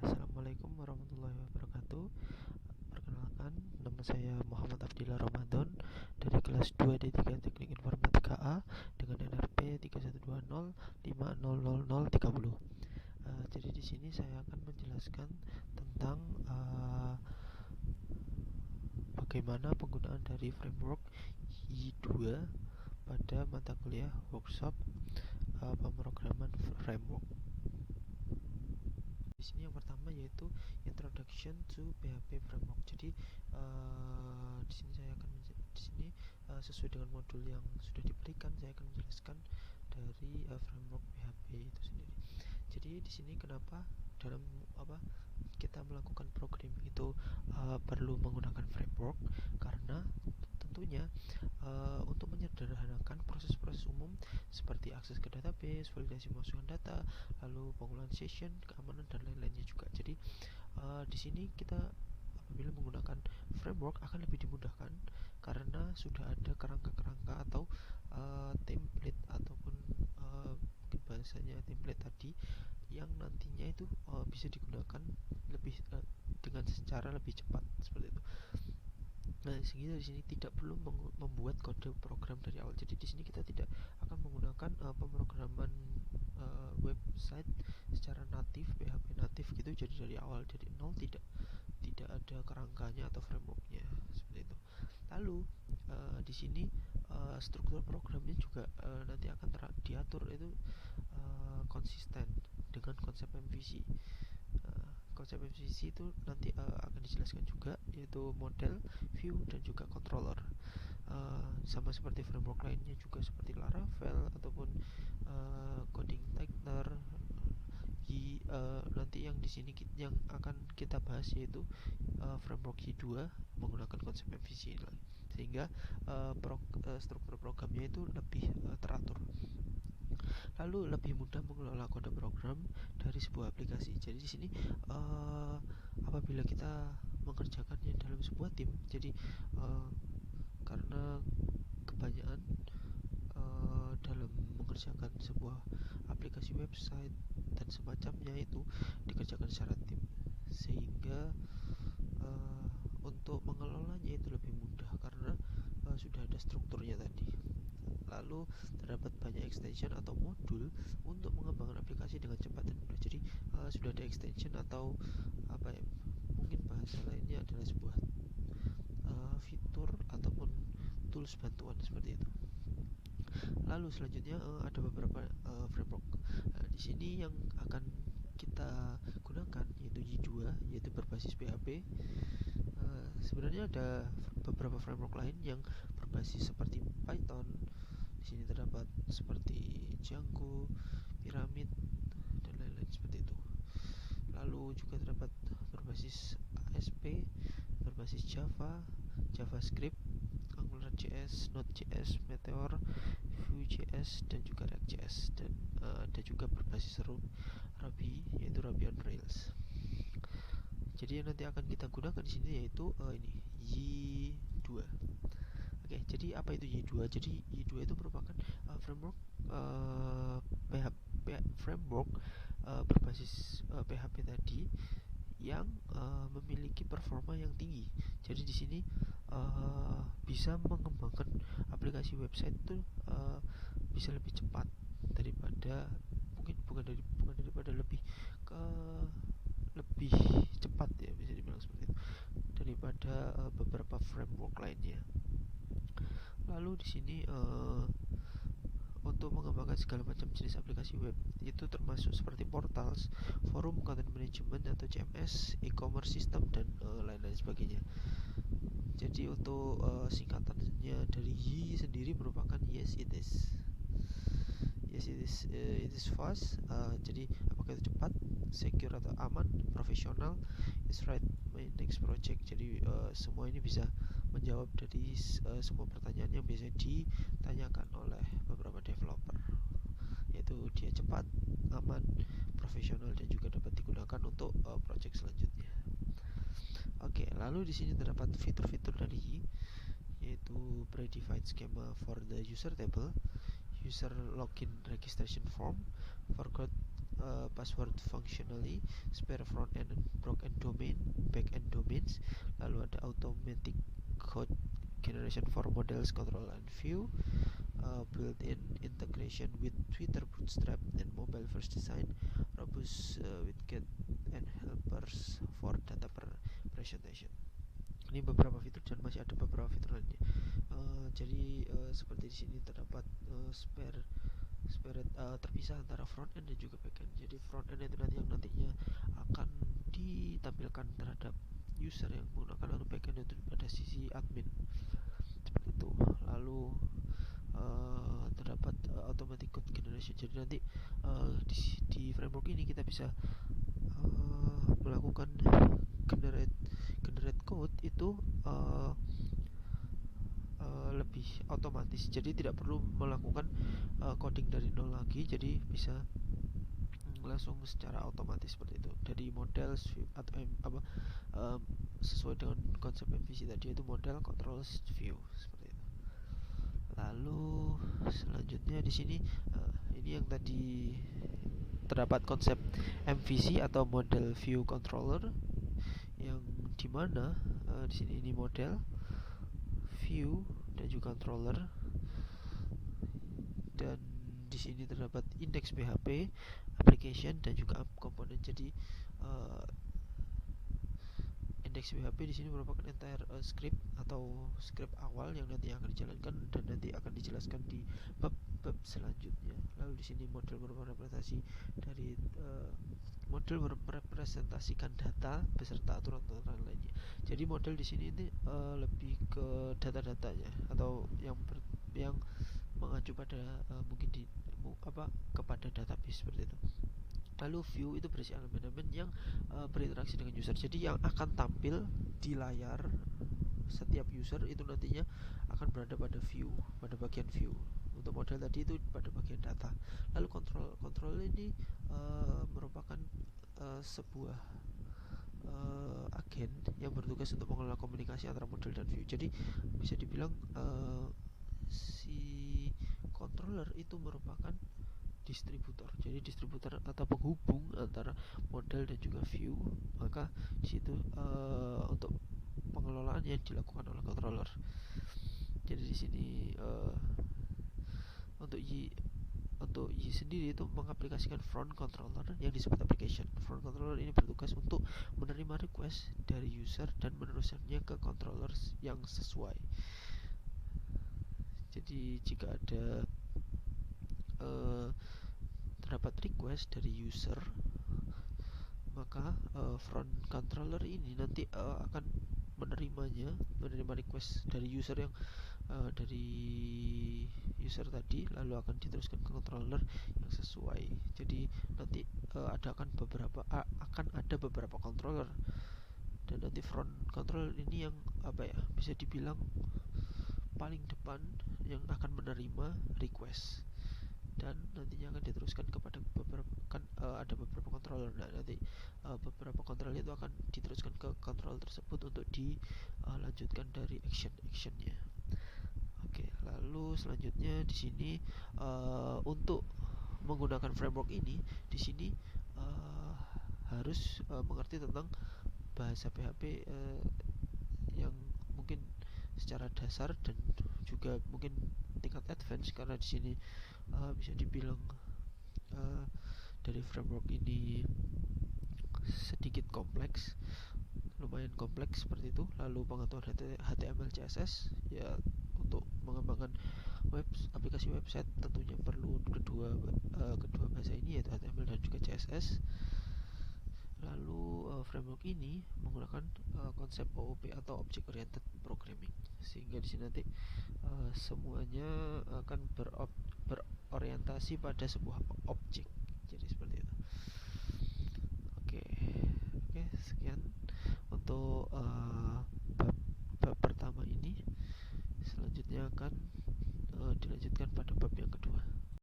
Assalamualaikum warahmatullahi wabarakatuh. Perkenalkan, nama saya Muhammad Abdillah Ramadan dari kelas 2D3 Teknik Informatika A dengan NRP 3120500030. Jadi di sini saya akan menjelaskan tentang bagaimana penggunaan dari framework Y2 pada mata kuliah workshop pemrograman framework. Di sini yang pertama yaitu Introduction to PHP Framework. Jadi di sini saya akan sesuai dengan modul yang sudah diberikan, saya akan menjelaskan dari framework PHP itu sendiri. Jadi di sini kenapa dalam kita melakukan programming itu perlu menggunakan framework, karena tentunya untuk menyederhanakan proses-proses umum seperti akses ke database, validasi masukan data, lalu pengulangan session, keamanan dan lain-lainnya juga. Jadi di sini kita apabila menggunakan framework akan lebih dimudahkan karena sudah ada kerangka-kerangka atau template ataupun mungkin bahasanya template tadi yang nantinya itu bisa digunakan lebih dengan secara lebih cepat seperti itu. Nah, sehingga di sini tidak perlu membuat kode program dari awal. Jadi di sini kita tidak akan menggunakan pemrograman website secara natif, PHP natif gitu. Jadi dari awal, dari nol, tidak ada kerangkanya atau frameworknya seperti itu. Lalu di sini struktur programnya juga nanti akan diatur itu konsisten dengan konsep MVC. Konsep MVC itu nanti akan dijelaskan juga, yaitu model, view, dan juga controller. Sama seperti framework lainnya juga seperti Laravel ataupun CodingTightner. Nanti yang di sini yang akan kita bahas yaitu framework Y2 menggunakan konsep MVC, sehingga struktur programnya itu lebih teratur. Lalu lebih mudah mengelola kode program dari sebuah aplikasi. Jadi di sini apabila kita mengerjakannya dalam sebuah tim, jadi karena kebanyakan dalam mengerjakan sebuah aplikasi website dan semacamnya itu dikerjakan secara tim, sehingga untuk mengelolanya itu lebih mudah karena sudah ada strukturnya tadi. Lalu terdapat banyak extension atau modul untuk mengembangkan aplikasi dengan cepat dan mudah. Jadi sudah ada extension atau mungkin bahasa lainnya adalah sebuah fitur ataupun tools bantuan seperti itu. Lalu selanjutnya ada beberapa framework. Di sini yang akan kita gunakan yaitu Y2, yaitu berbasis PHP. Sebenarnya ada beberapa framework lain yang berbasis seperti Python. Di sini terdapat seperti Django, Pyramid, dan lain-lain seperti itu. Lalu juga terdapat berbasis ASP, berbasis Java, JavaScript, AngularJS, Node.js, Meteor, Vue.js, dan juga React.js. Dan ada juga berbasis Ruby, yaitu Ruby on Rails. Jadi yang nanti akan kita gunakan di sini yaitu ini Y2. Oke, jadi apa itu Y2? Jadi Y2 itu merupakan framework framework berbasis PHP tadi yang memiliki performa yang tinggi. Jadi di sini bisa mengembangkan aplikasi website itu bisa lebih cepat daripada bukan daripada lebih cepat ya, bisa dibilang seperti itu, daripada beberapa framework lainnya. Lalu di sini untuk mengembangkan segala macam jenis aplikasi web itu termasuk seperti portals, forum, content management atau CMS, e-commerce system, dan lain-lain sebagainya. Jadi untuk singkatannya dari Y sendiri merupakan yes it is. Yes it is fast. Jadi apakah itu cepat, secure atau aman, profesional, is right my next project. Jadi semua ini bisa menjawab dari semua pertanyaan yang biasa ditanyakan oleh beberapa developer, yaitu dia cepat, aman, profesional, dan juga dapat digunakan untuk project selanjutnya. Oke, lalu di sini terdapat fitur-fitur dari Y, yaitu predefined schema for the user table, user login registration form, forgot password functionally, spare front end and back end domains. Lalu ada automatic code generation for models, control and view, built-in integration with Twitter Bootstrap and mobile first design, robust widget and helpers for data presentation. Ini beberapa fitur dan masih ada beberapa fitur lainnya. Jadi seperti di sini terdapat spare terpisah antara front end dan juga back end. Jadi front end itu nanti yang nantinya akan ditampilkan terhadap user yang menggunakan, atau back end itu pada sisi admin, seperti itu. Lalu terdapat automatic code generation. Jadi nanti di framework ini kita bisa melakukan generate code itu lebih otomatis. Jadi tidak perlu melakukan coding dari nol lagi. Jadi bisa langsung secara otomatis seperti itu dari model atau sesuai dengan konsep MVC tadi, itu model, control, view, seperti itu. Lalu selanjutnya di sini ini yang tadi terdapat konsep MVC atau model view controller, yang dimana di sini ini model, view dan juga controller, dan di sini terdapat index PHP, application dan juga app component. Jadi index PHP di sini merupakan entire script atau script awal yang nanti akan dijalankan dan nanti akan dijelaskan di bab selanjutnya. Lalu di sini model merupakan representasi dari model merepresentasikan data beserta aturan-aturan lainnya. Jadi model di sini ini lebih ke data-datanya atau yang mengacu pada mungkin kepada database, seperti itu. Lalu view itu berisi elemen-elemen yang berinteraksi dengan user. Jadi yang akan tampil di layar setiap user itu nantinya akan berada pada view, pada bagian view. Untuk model tadi itu pada bagian data. Lalu control ini merupakan sebuah agen yang bertugas untuk mengelola komunikasi antara model dan view. Jadi bisa dibilang si controller itu merupakan distributor. Jadi distributor atau penghubung antara model dan juga view. Maka di situ untuk pengelolaan yang dilakukan oleh controller. Jadi di sini untuk Y sendiri itu mengaplikasikan front controller yang disebut application. Front controller ini bertugas untuk menerima request dari user dan meneruskannya ke controller yang sesuai. Jadi jika ada terdapat request dari user, maka front controller ini nanti akan menerima request dari user yang dari user tadi, lalu akan diteruskan ke controller yang sesuai. Jadi nanti akan ada beberapa controller, dan nanti front controller ini yang bisa dibilang paling depan yang akan menerima request, dan nantinya akan diteruskan kepada ada beberapa controller. Nah, nanti beberapa controller itu akan diteruskan ke controller tersebut untuk dilanjutkan dari actionnya. Oke, lalu selanjutnya di sini untuk menggunakan framework ini, di sini harus mengerti tentang bahasa PHP yang mungkin secara dasar dan juga mungkin tingkat advance, karena di sini bisa dibilang dari framework ini sedikit lumayan kompleks seperti itu. Lalu pengetahuan HTML, CSS ya untuk mengembangkan aplikasi website tentunya perlu kedua bahasa ini, yaitu HTML dan juga CSS. Lalu framework ini menggunakan konsep OOP atau Object Oriented Programming, sehingga di sini nanti semuanya akan berorientasi pada sebuah objek. Jadi seperti itu. Oke, sekian untuk bab pertama ini. Selanjutnya akan dilanjutkan pada bab yang kedua.